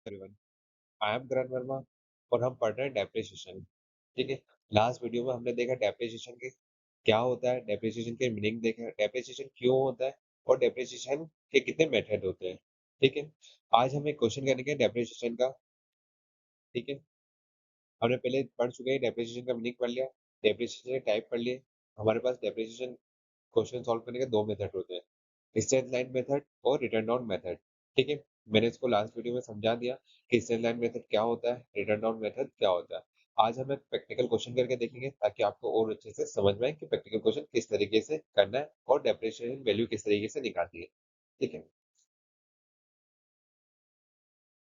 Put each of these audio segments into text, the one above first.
Everyone, I am करण वर्मा और हम पढ़ रहे हैं डेप्रिसिएशन। ठीक है। लास्ट वीडियो में हमने देखा डेप्रिसिएशन के क्या होता है, डेप्रिसिएशन के मीनिंग देखा, डेप्रिसिएशन क्यों होता है और डेप्रिसिएशन के कितने मेथड होते हैं। ठीक है। आज हम एक क्वेश्चन करेंगे डेप्रिसिएशन का। ठीक है। हमने पहले पढ़ चुके हैं, डेप्रिसिएशन का मीनिंग पढ़ लिया, डेप्रिसिएशन के टाइप पढ़ लिए। हमारे पास डेप्रिसिएशन क्वेश्चन सॉल्व करने के दो मेथड होते हैं, स्ट्रेट लाइन मेथड और रिटर्न डाउन मेथड। ठीक है। मैंने इसको लास्ट वीडियो में समझा दिया कि स्ट्रेट लाइन मेथड क्या होता है, रिटर्न डाउन मेथड क्या होता है। आज हम एक प्रैक्टिकल क्वेश्चन करके देखेंगे ताकि आपको और अच्छे से समझ में आए कि प्रैक्टिकल क्वेश्चन किस तरीके से करना है और डेप्रिसिएशन वैल्यू किस तरीके से निकालती है। ठीक है।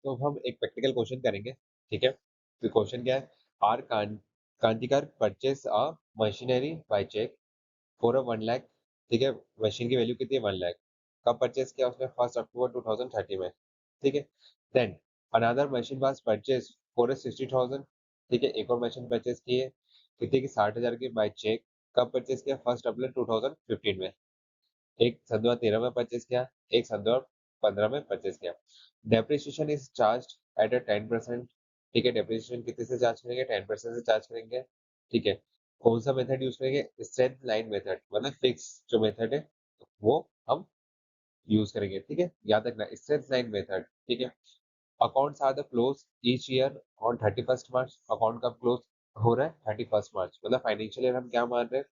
तो हम एक प्रैक्टिकल क्वेश्चन करेंगे। ठीक है। तो क्वेश्चन क्या है, R Kantikar purchase a machinery by cheque for 1 lakh. ठीक है। मशीन की वैल्यू कितनी है, 1 लाख। कब परचेस किया उसने, 1 अक्टूबर 2030 में। ठीक है। Then another machine was purchase for 60,000। ठीक है। एक और मशीन परचेस की है कितने की, 60,000 की बाय चेक। कब परचेस किया, 1 अप्रैल 2015 में। एक सन 2013 में परचेस किया, एक सन 2015 में परचेस किया। Depreciation is charge at a 10%। ठीक है। डेप्रिसिएशन कितने से चार्ज करेंगे, 10% से चार्ज करेंगे। ठीक है। कौन सा मेथड यूज करेंगे, स्ट्रेट लाइन मेथड, मतलब फिक्स जो मेथड है वो हम यूज करेंगे। ठीक है। याद रखना, स्ट्रेट लाइन मेथड। ठीक है। Accounts are the close each year on 31 March. Account कब क्लोज हो रहा है, 31 मार्च, मतलब फाइनेंशियल ईयर हम क्या मान रहे हैं,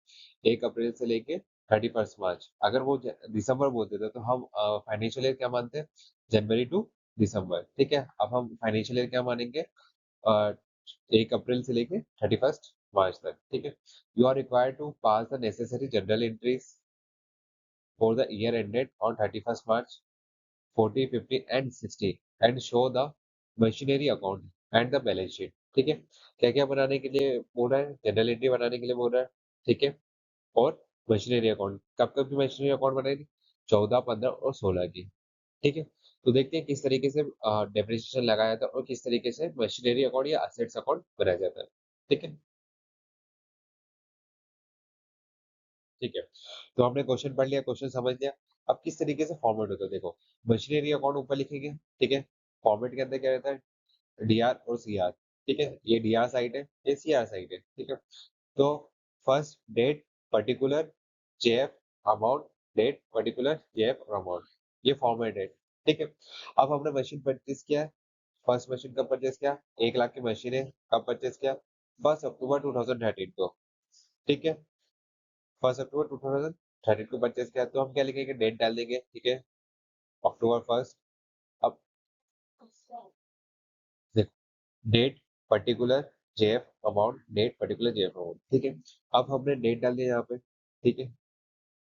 1 अप्रैल से लेके 31 मार्च। अगर वो दिसंबर बोलते थे तो हम फाइनेंशियल ईयर क्या मानते हैं, जनवरी टू दिसंबर। ठीक है। अब हम फाइनेंशियल ईयर क्या मानेंगे, 1 अप्रैल से लेके 31 मार्च तक। ठीक है। You are required to pass the necessary journal entries for the year ended on 31st March 40, 50 and 60 and show the machinery account and the balance sheet। ठीक है। क्या क्या बनाने के लिए बोल रहा है, जनरल एंट्री बनाने के लिए बोल रहा है। ठीक है। और मशीनरी अकाउंट, कब कब की मशीनरी अकाउंट बनाएगी, 14, 15 और 16 की। ठीक है। तो देखते हैं किस तरीके से डेप्रिसिएशन लगाया जाता है और किस तरीके से मशीनरी अकाउंट या असेट्स अकाउंट बनाया जाता है। ठीक है। ठीक है। तो हमने क्वेश्चन पढ़ लिया, क्वेश्चन समझ लिया। अब किस तरीके से फॉर्मेट होता है देखो, मशीनरी अकाउंट ऊपर लिखेंगे। ठीक है। फॉर्मेट के अंदर क्या रहता है, डीआर और सीआर। ठीक है। ये डीआर साइड है, ये सीआर साइड है। ठीक है। तो first date particular JF amount, date particular JF amount, ये फॉर्मेट है। ठीक है। अब हमने मशीन परचेज किया है, फर्स्ट मशीन कब परचेज किया, 1 लाख की मशीन है, कब परचेज किया, 1 अक्टूबर 2013 को। ठीक है। 1 अक्टूबर 2013 को परचेज किया, तो हम क्या लिखेंगे, डेट डाल देंगे। ठीक है। October 1st। अब देखो, date particular JF amount, date particular JF amount. ठीक है। अब हमने डेट डाल दिया यहाँ पे। ठीक है।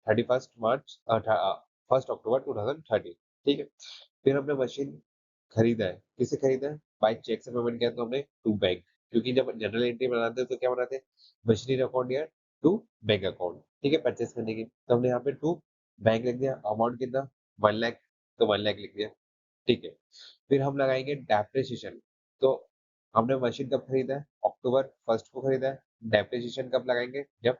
31 मार्च 1 अक्टूबर 2030। ठीक है। फिर हमने मशीन खरीदा है, किससे खरीदा है, बाई चेक से पेमेंट किया तो हमने टू बैंक, क्योंकि जब जनरल एंट्री बनाते हैं तो क्या बनाते हैं, मशीनरी अकाउंट या टू बैंक अकाउंट। ठीक है। परचेस करने की, तो हमने यहाँ पे टू बैंक लिख दिया, अमाउंट कितना, 1 लाख, तो 1 लाख लिख दिया। ठीक है। फिर हम लगाएंगे डेप्रिसिएशन। तो हमने मशीन कब खरीदा है, October 1st को खरीदा है। डेप्रिसिएशन कब लगाएंगे, जब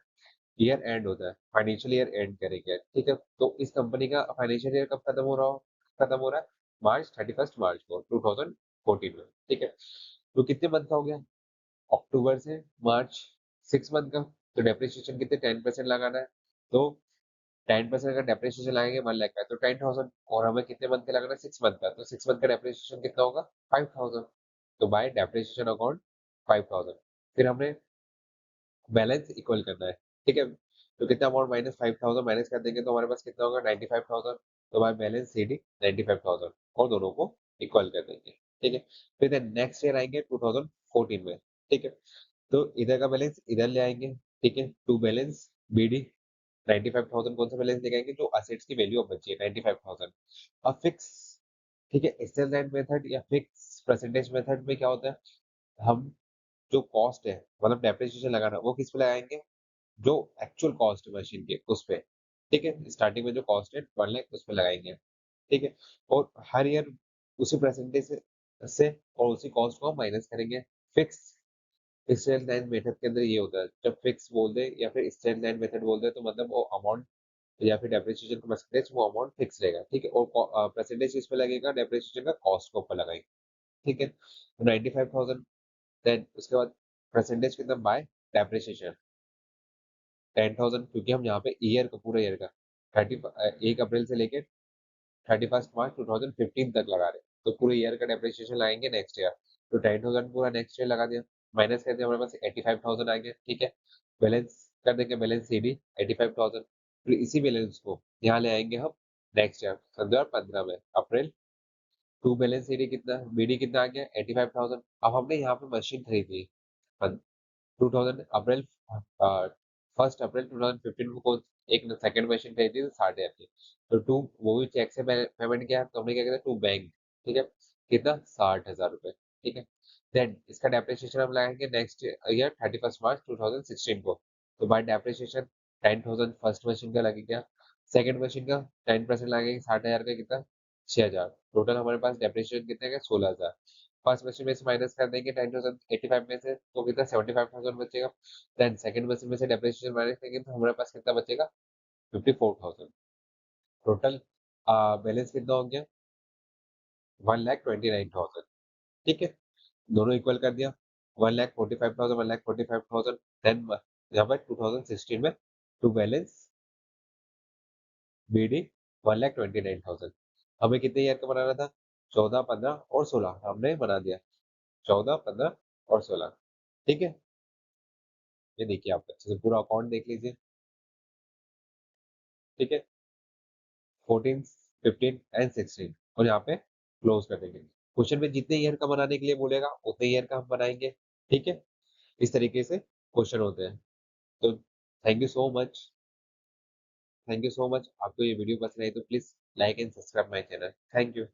ईयर एंड होता है, फाइनेंशियल ईयर एंड करेंगे। ठीक है। तो इस कंपनी का फाइनेंशियल ईयर कब खत्म हो रहा है, मार्च 31 मार्च को 2014 में। ठीक है। तो कितने मंथ का हो गया, अक्टूबर से मार्च, 6 मंथ का। तो डेप्रिसिएशन कितने, 10% लगाना है। तो 10% अगर डेप्रिसिएशन लगाएंगे 1 लाख का, तो 10,000, और हमें कितने मंथ का लगाना है, 6 मंथ का, तो 6 मंथ का डेप्रिसिएशन कितना होगा, 5,000। तो बाय डेप्रिसिएशन अकाउंट 5,000। फिर हमने बैलेंस इक्वल करना है। ठीक है। तो कितना अमाउंट, -5,000 माइनस कर देंगे तो हमारे पास कितना होगा, 95,000। तो बाय बैलेंस सीडी 95,000 और दोनों को इक्वल कर देंगे। ठीक है। फिर नेक्स्ट ईयर आएंगे 2014 में। ठीक है। तो इधर का बैलेंस इधर ले आएंगे। ठीक है। टू बैलेंस बीडी 95,000 कौन सा बैलेंस लेके आएंगे, जो असेट्स की वैल्यू अब बची है 95,000। अब फिक्स, ठीक है, स्टैंडर्ड मेथड या फिक्स परसेंटेज मेथड में क्या होता है, हम जो कॉस्ट है, मतलब डेप्रिसिएशन लगाना, वो किस पे लगाएंगे, जो एक्चुअल कॉस्ट है मशीन की उस पे। ठीक है। स्टार्टिंग में जो कॉस्ट है 1 लाख उस पे लगाएंगे। ठीक है। और हर ईयर उसी परसेंटेज से और उसी कॉस्ट को माइनस करेंगे। फिक्स स्ट्रेट लाइन मेथड के अंदर ये होता है, जब फिक्स बोल दे या फिर स्ट्रेट लाइन मेथड बोल दे तो मतलब वो अमाउंट या फिर डेप्रिसिएशन का परसेंटेज, वो अमाउंट फिक्स रहेगा। ठीक है। और परसेंटेज किस पे लगेगा, डेप्रिसिएशन का कॉस्ट के ऊपर लगाएंगे। ठीक है, तो 95,000। देन उसके बाद परसेंटेज कितना बाय डेप्रिसिएशन 10,000, क्योंकि हम यहाँ पे ईयर का पूरा ईयर का 1 अप्रैल से लेके 31 मार्च 2015 तक लगा रहे हैं, तो पूरे ईयर का डेप्रिसिएशन लाएंगे नेक्स्ट ईयर। तो 10,000 पूरा नेक्स्ट ईयर लगा दिया, माइनस कर दिया, हमारे पास 85,000 आ गया। ठीक है, बैलेंस कर देंगे, बैलेंस सी डी 85,000। फिर इसी बैलेंस को यहाँ ले आएंगे हम नेक्स्ट ईयर 2015 में अप्रैल। टू बैलेंस सी डी कितना, बी डी कितना आ गया 85,000। अब हमने यहाँ पे मशीन खरीदी 2000 अप्रैल 1 अप्रैल 2015 को एक सेकंड मशीन खरीदी थी 60,000 की। तो टू वो भी चेक से पेमेंट किया, तो हमने क्या किया टू बैंक। ठीक है, कितना 60,000 रुपए। ठीक है, देन इसका डेप्रिसिएशन हम लगाएंगे नेक्स्ट ईयर 31 मार्च 2016 को। तो बाय डेप्रिसिएशन 10,000 फर्स्ट मशीन का लगेगा, सेकंड मशीन का 10% लगेगा 60,000 का, कितना 6,000। टोटल हमारे पास डेप्रिसिएशन कितने का 16,000। फर्स्ट मशीन में से माइनस कर देंगे 10,000 85 में से, तो कितना 75,000 बचेगा। देन सेकंड मशीन में से डेप्रिसिएशन माइनस करेंगे तो हमारे पास कितना बचेगा 54,000। टोटल बैलेंस कितना हो गया 1,29,000। ठीक है, दोनों इक्वल कर दिया, 1,45,000 1,45,000। देन यहाँ पर 2016 में टू बैलेंस बी डी 1,29,000। हमें कितने ईयर का बनाना था 14, 15 और 16, हमने बना दिया 14, 15 और 16। ठीक है, ये देखिए आप अच्छे से पूरा अकाउंट देख लीजिए। ठीक है, 14, 15 एंड 16, और यहाँ पे क्लोज कर देंगे। क्वेश्चन में जितने ईयर का बनाने के लिए बोलेगा उतने ईयर का हम बनाएंगे। ठीक है, इस तरीके से क्वेश्चन होते हैं। तो thank you so much, thank you so much. आपको ये वीडियो पसंद आई तो please like and subscribe my channel. Thank you.